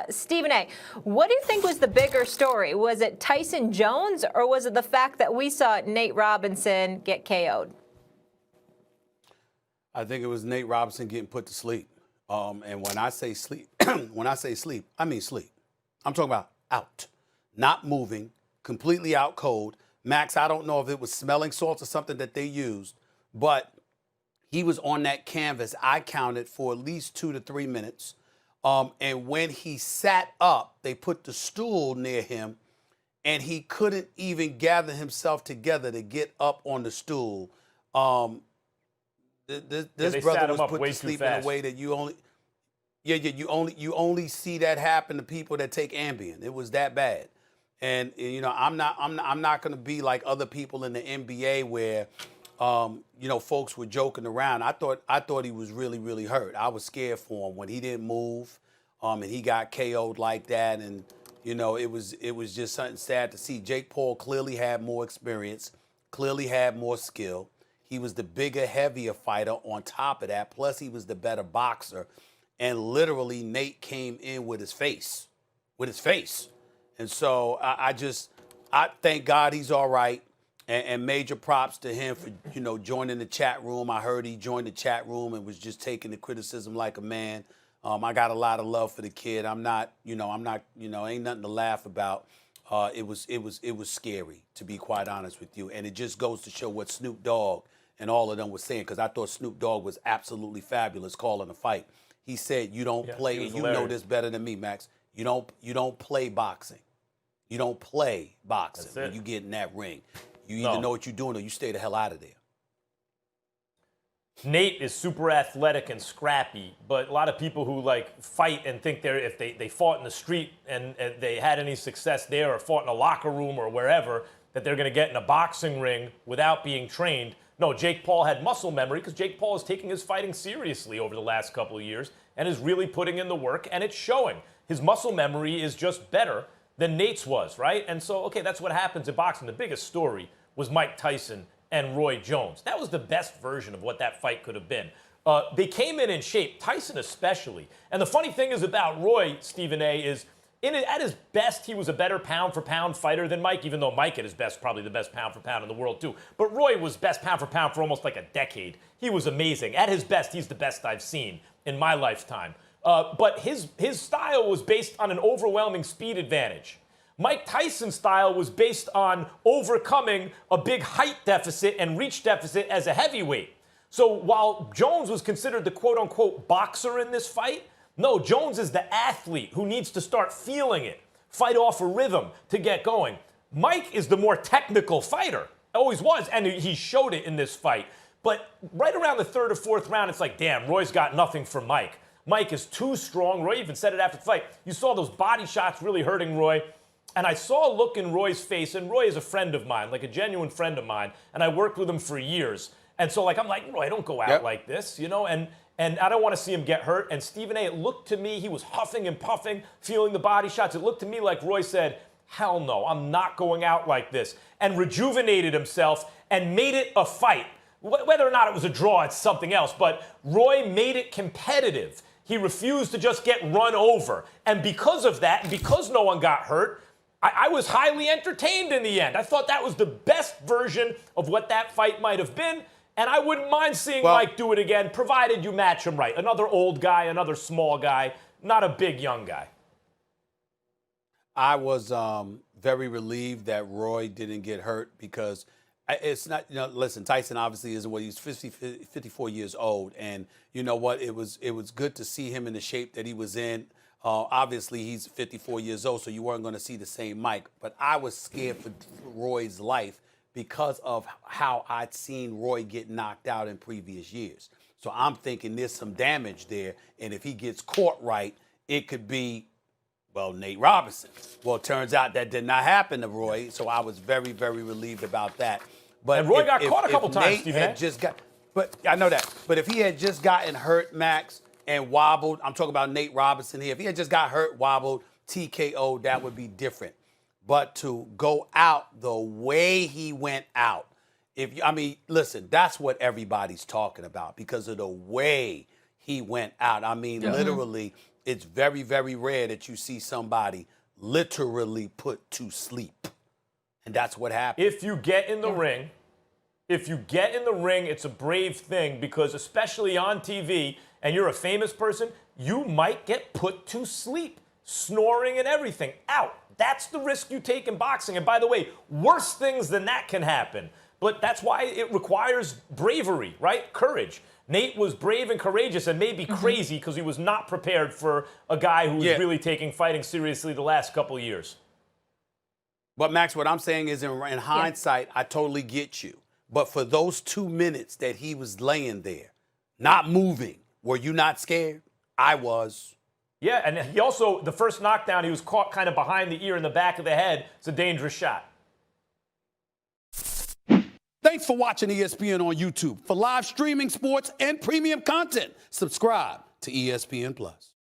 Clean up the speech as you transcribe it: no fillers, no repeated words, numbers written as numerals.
Stephen A., what do you think was the bigger story? Was it Tyson Jones, or was it the fact that we saw Nate Robinson get KO'd? I think it was Nate Robinson getting put to sleep. And when I say sleep, I mean sleep. I'm talking about out, not moving, completely out cold. Max, I don't know if it was smelling salts or something that they used, but he was on that canvas, I counted, for at least 2 to 3 minutes. And when he sat up, they put the stool near him, and he couldn't even gather himself together to get up on the stool. This brother was put to sleep in a way that you only see that happen to people that take Ambien. It was that bad. And you know, I'm not going to be like other people in the NBA where you know, folks were joking around. I thought he was really, really hurt. I was scared for him when he didn't move, and he got KO'd like that. And you know, it was just something sad to see. Jake Paul clearly had more experience, clearly had more skill. He was the bigger, heavier fighter on top of that. Plus, he was the better boxer. And literally, Nate came in with his face, And so I thank God he's all right. And major props to him for, you know, joining the chat room. I heard he joined the chat room and was just taking the criticism like a man. I got a lot of love for the kid. Ain't nothing to laugh about. It was scary, to be quite honest with you. And it just goes to show what Snoop Dogg and all of them were saying, because I thought Snoop Dogg was absolutely fabulous calling the fight. He said, you don't play, and you know this better than me, Max. You don't play boxing. You don't play boxing when you get in that ring. You either know what you're doing or you stay the hell out of there. Nate is super athletic and scrappy, but a lot of people who like fight and think if they fought in the street and they had any success there, or fought in a locker room or wherever, that they're going to get in a boxing ring without being trained. No, Jake Paul had muscle memory because Jake Paul is taking his fighting seriously over the last couple of years and is really putting in the work, and it's showing. His muscle memory is just better than Nate's was, right? And so, okay, that's what happens in boxing. The biggest story was Mike Tyson and Roy Jones. That was the best version of what that fight could have been. They came in shape, Tyson especially. And the funny thing is about Roy, Stephen A., is at his best, he was a better pound-for-pound fighter than Mike, even though Mike at his best, probably the best pound-for-pound in the world too. But Roy was best pound-for-pound for almost like a decade. He was amazing. At his best, he's the best I've seen in my lifetime. But his style was based on an overwhelming speed advantage. Mike Tyson's style was based on overcoming a big height deficit and reach deficit as a heavyweight. So while Jones was considered the quote-unquote boxer in this fight, no, Jones is the athlete who needs to start feeling it, fight off a rhythm to get going. Mike is the more technical fighter, always was, and he showed it in this fight. But right around the third or fourth round, it's like, damn, Roy's got nothing for Mike. Mike is too strong. Roy even said it after the fight. You saw those body shots really hurting Roy. And I saw a look in Roy's face, and Roy is a friend of mine, like a genuine friend of mine, and I worked with him for years. And so, like, I'm like, Roy, don't go out like this, you know? And I don't want to see him get hurt. And Stephen A., it looked to me, he was huffing and puffing, feeling the body shots. It looked to me like Roy said, hell no, I'm not going out like this, and rejuvenated himself and made it a fight. Whether or not it was a draw, it's something else. But Roy made it competitive. He refused to just get run over. And because of that, because no one got hurt, I was highly entertained in the end. I thought that was the best version of what that fight might have been. And I wouldn't mind seeing Mike do it again, provided you match him right. Another old guy, another small guy, not a big young guy. I was very relieved that Roy didn't get hurt, because it's not, you know, listen, Tyson obviously isn't what he's 54 years old. And you know what? It was good to see him in the shape that he was in. Obviously, he's 54 years old, so you weren't going to see the same Mike. But I was scared for Roy's life because of how I'd seen Roy get knocked out in previous years. So I'm thinking there's some damage there. And if he gets caught right, it could be, well, Nate Robinson. Well, it turns out that did not happen to Roy, so I was very, very relieved about that. But and Roy got caught a couple times, Stephen. But I know that. But if he had just gotten hurt, Max, and wobbled, I'm talking about Nate Robinson here. If he had just got hurt, wobbled, TKO, that would be different. But to go out the way he went out, listen, that's what everybody's talking about because of the way he went out. I mean, literally, it's very, very rare that you see somebody literally put to sleep. And that's what happened. If you get in the ring, it's a brave thing because especially on TV and you're a famous person, you might get put to sleep, snoring and everything, out. That's the risk you take in boxing. And by the way, worse things than that can happen. But that's why it requires bravery, right? Courage. Nate was brave and courageous and maybe crazy because he was not prepared for a guy who was really taking fighting seriously the last couple of years. But, Max, what I'm saying is in hindsight, I totally get you. But for those 2 minutes that he was laying there, not moving, were you not scared? I was. Yeah, and he also, the first knockdown, he was caught kind of behind the ear in the back of the head. It's a dangerous shot. Thanks for watching ESPN on YouTube. For live streaming sports and premium content, subscribe to ESPN+.